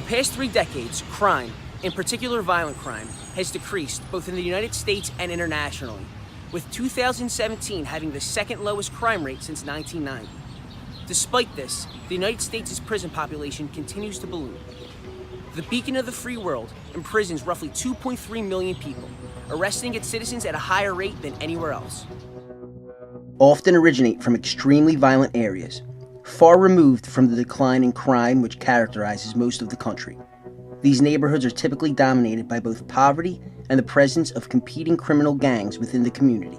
past 3 decades, crime, in particular violent crime, has decreased both in the United States and internationally, with 2017 having the second lowest crime rate since 1990. Despite this, the United States' prison population continues to balloon. The beacon of the free world imprisons roughly 2.3 million people, arresting its citizens at a higher rate than anywhere else. Often originate from extremely violent areas, far removed from the decline in crime which characterizes most of the country. These neighborhoods are typically dominated by both poverty and the presence of competing criminal gangs within the community.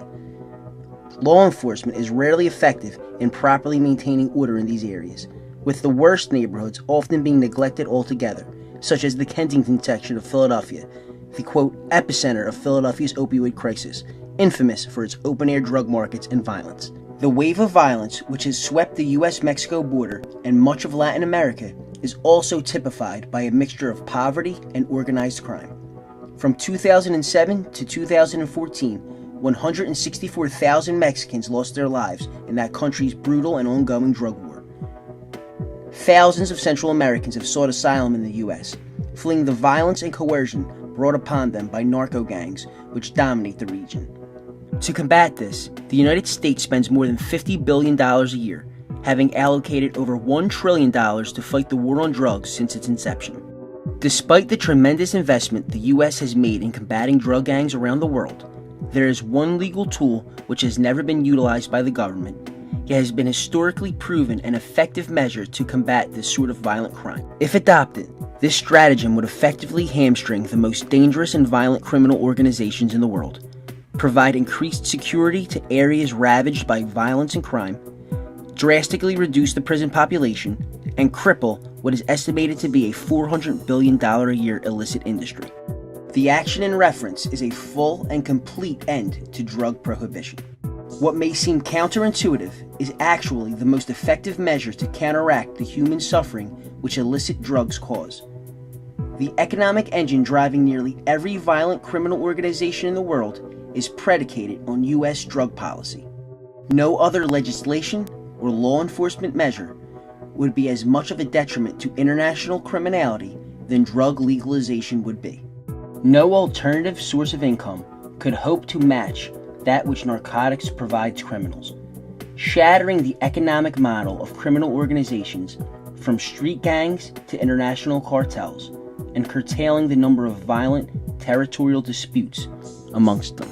Law enforcement is rarely effective in properly maintaining order in these areas, with the worst neighborhoods often being neglected altogether, such as the Kensington section of Philadelphia, the quote, epicenter of Philadelphia's opioid crisis, infamous for its open-air drug markets and violence. The wave of violence which has swept the U.S.-Mexico border and much of Latin America is also typified by a mixture of poverty and organized crime. From 2007 to 2014, 164,000 Mexicans lost their lives in that country's brutal and ongoing drug war. Thousands of Central Americans have sought asylum in the U.S., fleeing the violence and coercion brought upon them by narco gangs which dominate the region. To combat this, the United States spends more than $50 billion a year, having allocated over $1 trillion to fight the war on drugs since its inception. Despite the tremendous investment the U.S. has made in combating drug gangs around the world, there is one legal tool which has never been utilized by the government, yet has been historically proven an effective measure to combat this sort of violent crime. If adopted, this stratagem would effectively hamstring the most dangerous and violent criminal organizations in the world, provide increased security to areas ravaged by violence and crime, drastically reduce the prison population, and cripple what is estimated to be a $400 billion a year illicit industry. The action in reference is a full and complete end to drug prohibition. What may seem counterintuitive is actually the most effective measure to counteract the human suffering which illicit drugs cause. The economic engine driving nearly every violent criminal organization in the world is predicated on U.S. drug policy. No other legislation or law enforcement measure would be as much of a detriment to international criminality than drug legalization would be. No alternative source of income could hope to match that which narcotics provides criminals, shattering the economic model of criminal organizations from street gangs to international cartels, and curtailing the number of violent territorial disputes amongst them.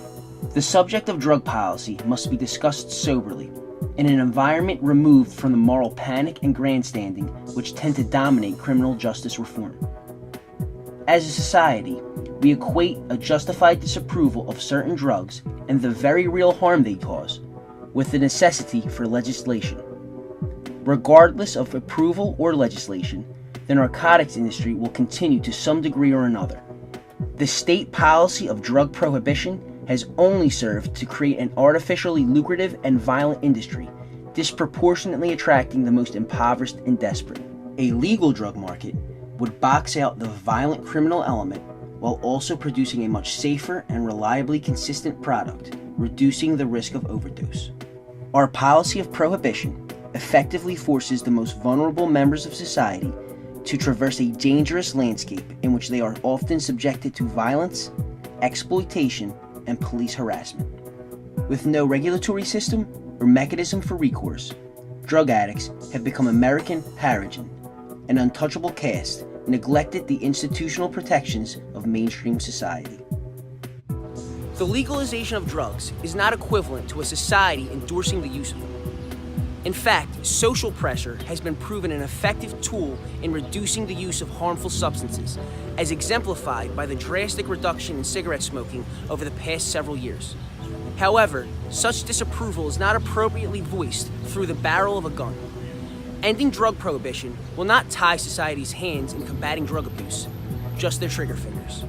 The subject of drug policy must be discussed soberly, in an environment removed from the moral panic and grandstanding which tend to dominate criminal justice reform. As a society, we equate a justified disapproval of certain drugs and the very real harm they cause with the necessity for legislation. Regardless of approval or legislation, the narcotics industry will continue to some degree or another. The state policy of drug prohibition has only served to create an artificially lucrative and violent industry, disproportionately attracting the most impoverished and desperate. A legal drug market would box out the violent criminal element while also producing a much safer and reliably consistent product, reducing the risk of overdose. Our policy of prohibition effectively forces the most vulnerable members of society to traverse a dangerous landscape in which they are often subjected to violence, exploitation, and police harassment. With no regulatory system or mechanism for recourse, drug addicts have become American Harrigan, an untouchable caste, neglected the institutional protections of mainstream society. The legalization of drugs is not equivalent to a society endorsing the use of them. In fact, social pressure has been proven an effective tool in reducing the use of harmful substances, as exemplified by the drastic reduction in cigarette smoking over the past several years. However, such disapproval is not appropriately voiced through the barrel of a gun. Ending drug prohibition will not tie society's hands in combating drug abuse, just their trigger fingers.